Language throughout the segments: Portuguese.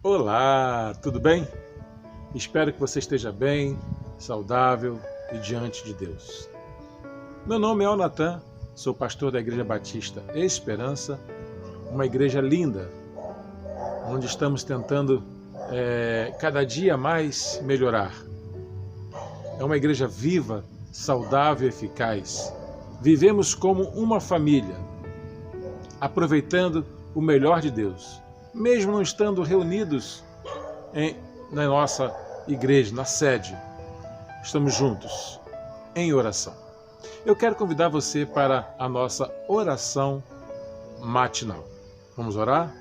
Olá, tudo bem? Espero que você esteja bem, saudável e diante de Deus. Meu nome é Onatan, sou pastor da Igreja Batista Esperança, uma igreja linda, onde estamos tentando cada dia mais melhorar. É uma igreja viva, saudável e eficaz. Vivemos como uma família, aproveitando o melhor de Deus, mesmo não estando reunidos na nossa igreja, na sede. Estamos juntos em oração. Eu quero convidar você para a nossa oração matinal. Vamos orar?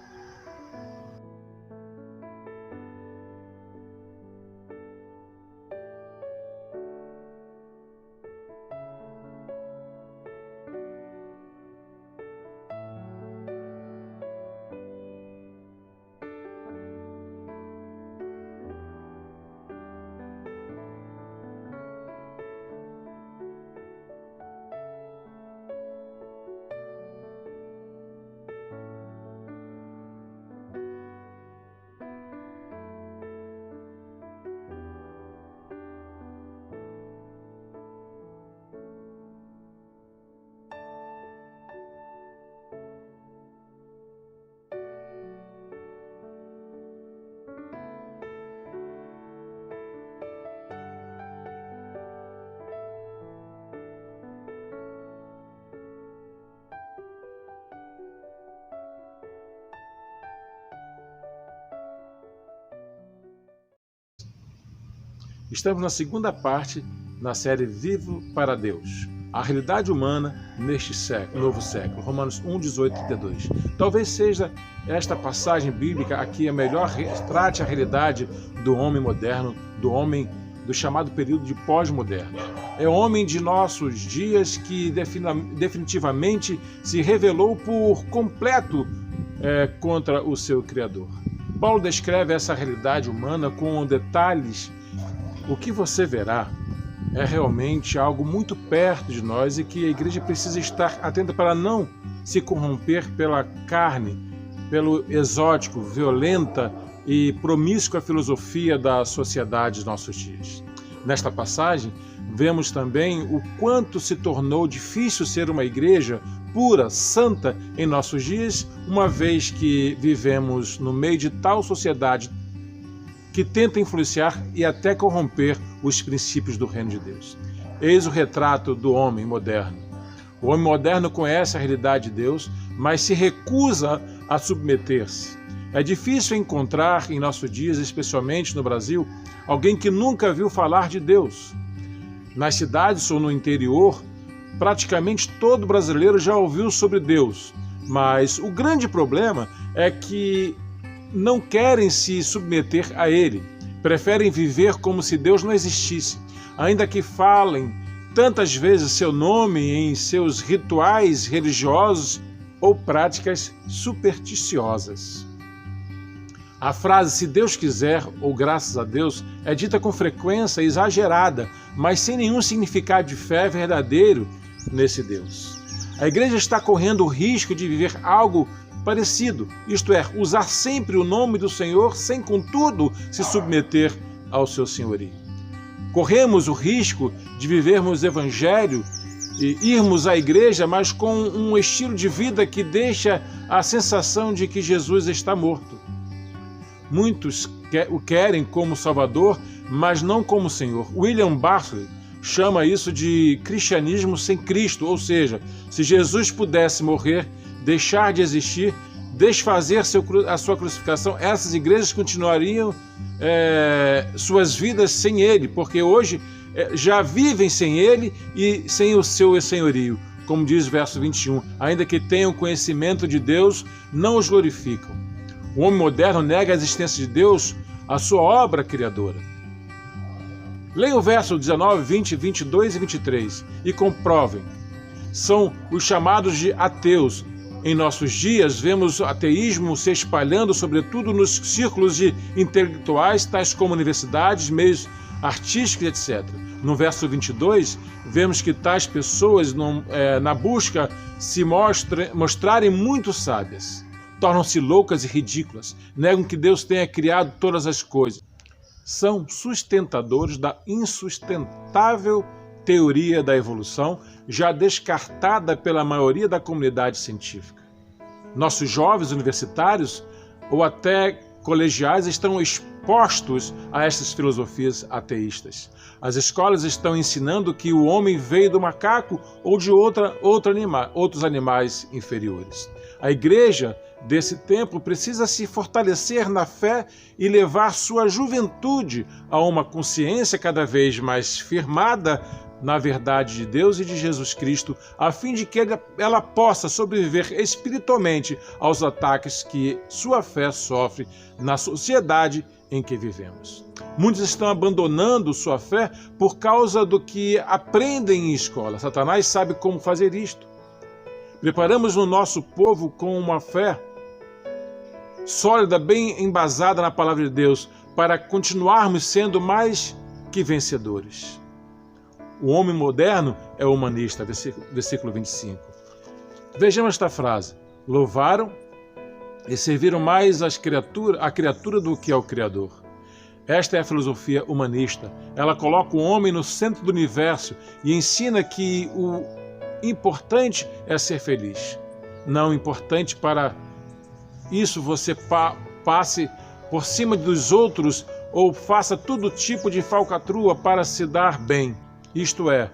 Estamos na segunda parte na série Vivo para Deus. A realidade humana neste século, novo século. Romanos 1, 18 e 32. Talvez seja esta passagem bíblica aqui a melhor retrate a realidade do homem moderno, do homem do chamado período de pós-moderno. É o homem de nossos dias que definitivamente se revelou por completo contra o seu Criador. Paulo descreve essa realidade humana com detalhes. O que você verá é realmente algo muito perto de nós e que a igreja precisa estar atenta para não se corromper pela carne, pelo exótico, violenta e promíscua filosofia da sociedade dos nossos dias. Nesta passagem, vemos também o quanto se tornou difícil ser uma igreja pura, santa em nossos dias, uma vez que vivemos no meio de tal sociedade que tenta influenciar e até corromper os princípios do reino de Deus. Eis o retrato do homem moderno. O homem moderno conhece a realidade de Deus, mas se recusa a submeter-se. É difícil encontrar em nossos dias, especialmente no Brasil, alguém que nunca viu falar de Deus. Nas cidades ou no interior, praticamente todo brasileiro já ouviu sobre Deus, mas o grande problema é que não querem se submeter a Ele, preferem viver como se Deus não existisse, ainda que falem tantas vezes seu nome em seus rituais religiosos ou práticas supersticiosas. A frase "se Deus quiser" ou "graças a Deus" é dita com frequência exagerada, mas sem nenhum significado de fé verdadeiro nesse Deus. A igreja está correndo o risco de viver algo parecido, isto é, usar sempre o nome do Senhor sem, contudo, se submeter ao seu senhorio. Corremos o risco de vivermos o evangelho e irmos à igreja, mas com um estilo de vida que deixa a sensação de que Jesus está morto. Muitos o querem como Salvador, mas não como Senhor. William Barclay chama isso de cristianismo sem Cristo, ou seja, se Jesus pudesse morrer, deixar de existir, desfazer a sua crucificação, essas igrejas continuariam suas vidas sem Ele, porque hoje já vivem sem Ele e sem o seu senhorio, como diz o verso 21, ainda que tenham conhecimento de Deus, não os glorificam. O homem moderno nega a existência de Deus, a sua obra criadora. Leia o verso 19, 20, 22 e 23 e comprovem. São os chamados de ateus. Em nossos dias, vemos o ateísmo se espalhando, sobretudo nos círculos de intelectuais, tais como universidades, meios artísticos, etc. No verso 22, vemos que tais pessoas, na busca, se mostrarem muito sábias. tornam-se loucas e ridículas, negam que Deus tenha criado todas as coisas. São sustentadores da insustentável teoria da evolução, já descartada pela maioria da comunidade científica. Nossos jovens universitários ou até colegiais estão expostos a estas filosofias ateístas. As escolas estão ensinando que o homem veio do macaco ou de outros animais inferiores. A igreja desse tempo precisa se fortalecer na fé e levar sua juventude a uma consciência cada vez mais firmada na verdade de Deus e de Jesus Cristo, a fim de que ela possa sobreviver espiritualmente aos ataques que sua fé sofre na sociedade em que vivemos. Muitos estão abandonando sua fé por causa do que aprendem em escola. Satanás sabe como fazer isto. Preparamos o nosso povo com uma fé sólida, bem embasada na palavra de Deus, para continuarmos sendo mais que vencedores. O homem moderno é humanista, versículo 25. Vejamos esta frase. Louvaram e serviram mais a criatura do que ao Criador. Esta é a filosofia humanista. Ela coloca o homem no centro do universo e ensina que o importante é ser feliz. Não importante para isso você passe por cima dos outros ou faça todo tipo de falcatrua para se dar bem. Isto é,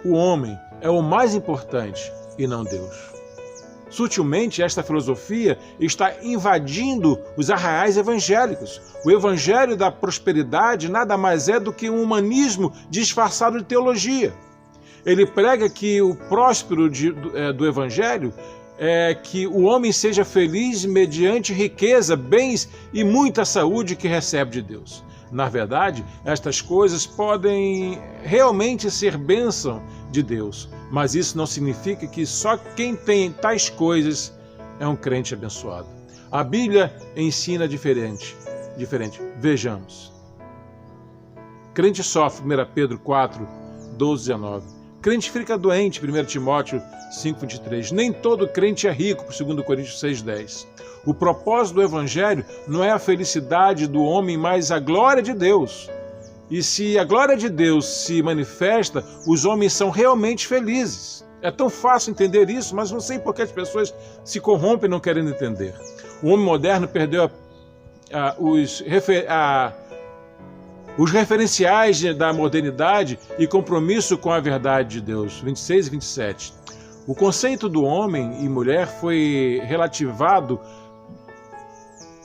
o homem é o mais importante e não Deus. Sutilmente, esta filosofia está invadindo os arraiais evangélicos. O evangelho da prosperidade nada mais é do que um humanismo disfarçado de teologia. Ele prega que o próspero do evangelho é que o homem seja feliz mediante riqueza, bens e muita saúde que recebe de Deus. Na verdade, estas coisas podem realmente ser bênção de Deus, mas isso não significa que só quem tem tais coisas é um crente abençoado. A Bíblia ensina diferente. Vejamos. Crente sofre, 1 Pedro 4, 12 a 9. Crente fica doente, 1 Timóteo 5, 23. Nem todo crente é rico, 2 Coríntios 6, 10. O propósito do Evangelho não é a felicidade do homem, mas a glória de Deus. E se a glória de Deus se manifesta, os homens são realmente felizes. É tão fácil entender isso, mas não sei por que as pessoas se corrompem não querendo entender. O homem moderno perdeu os referenciais da modernidade e compromisso com a verdade de Deus. 26 e 27. O conceito do homem e mulher foi relativado,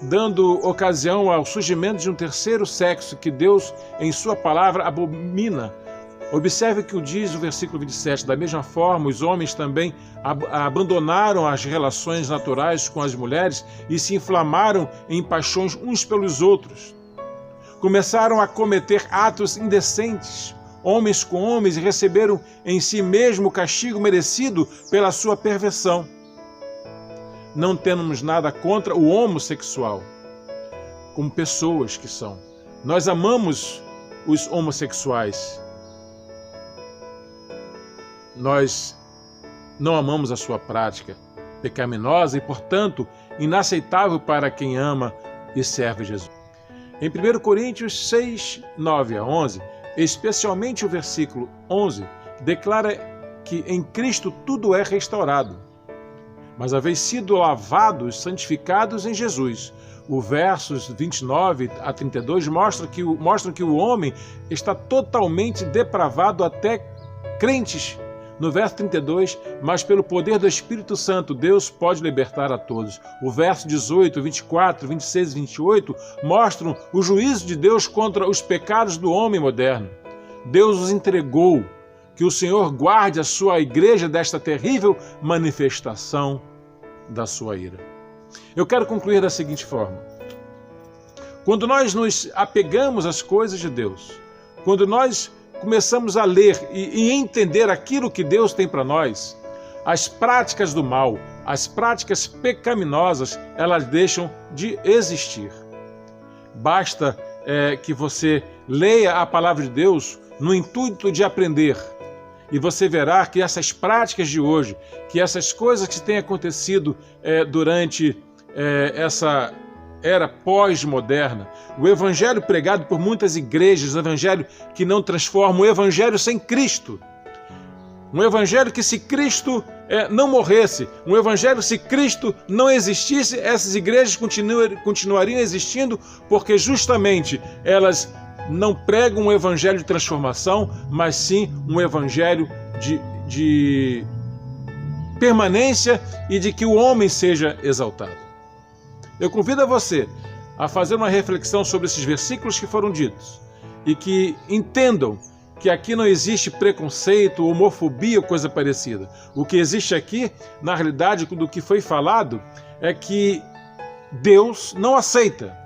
dando ocasião ao surgimento de um terceiro sexo que Deus, em sua palavra, abomina. Observe o que diz o versículo 27. Da mesma forma, os homens também abandonaram as relações naturais com as mulheres e se inflamaram em paixões uns pelos outros. Começaram a cometer atos indecentes, homens com homens, e receberam em si mesmo o castigo merecido pela sua perversão. Não temos nada contra o homossexual, como pessoas que são. Nós amamos os homossexuais. Nós não amamos a sua prática pecaminosa e, portanto, inaceitável para quem ama e serve Jesus. Em 1 Coríntios 6, 9 a 11, especialmente o versículo 11, declara que em Cristo tudo é restaurado, mas haveis sido lavados, santificados em Jesus. O versos 29 a 32 mostram que o homem está totalmente depravado, até crentes. No verso 32, mas pelo poder do Espírito Santo, Deus pode libertar a todos. O verso 18, 24, 26 e 28 mostram o juízo de Deus contra os pecados do homem moderno. Deus os entregou. Que o Senhor guarde a sua igreja desta terrível manifestação da sua ira. Eu quero concluir da seguinte forma. Quando nós nos apegamos às coisas de Deus, quando nós começamos a ler e entender aquilo que Deus tem para nós, as práticas do mal, as práticas pecaminosas, elas deixam de existir. Basta que você leia a palavra de Deus no intuito de aprender, e você verá que essas práticas de hoje, que essas coisas que têm acontecido durante essa era pós-moderna, o evangelho pregado por muitas igrejas, o evangelho que não transforma, o evangelho sem Cristo. Um evangelho que, se Cristo não morresse, um evangelho, se Cristo não existisse, essas igrejas continuariam existindo, porque justamente elas não pregam um evangelho de transformação, mas sim um evangelho de permanência e de que o homem seja exaltado. Eu convido a você a fazer uma reflexão sobre esses versículos que foram ditos e que entendam que aqui não existe preconceito, homofobia ou coisa parecida. O que existe aqui, na realidade, do que foi falado, é que Deus não aceita.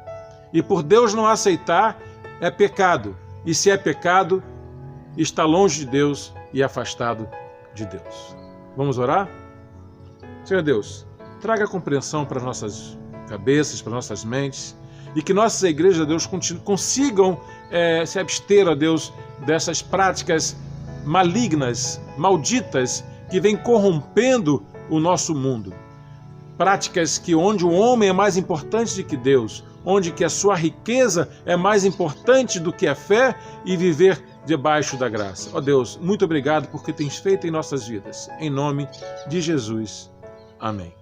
E por Deus não aceitar, é pecado. E se é pecado, está longe de Deus e afastado de Deus. Vamos orar? Senhor Deus, traga compreensão para as nossas cabeças, para as nossas mentes, e que nossas igrejas, Deus, consigam se abster, ó Deus, dessas práticas malignas, malditas, que vêm corrompendo o nosso mundo. Práticas onde o homem é mais importante do que Deus, onde que a sua riqueza é mais importante do que a fé e viver debaixo da graça. Ó Deus, muito obrigado porque tens feito em nossas vidas. Em nome de Jesus. Amém.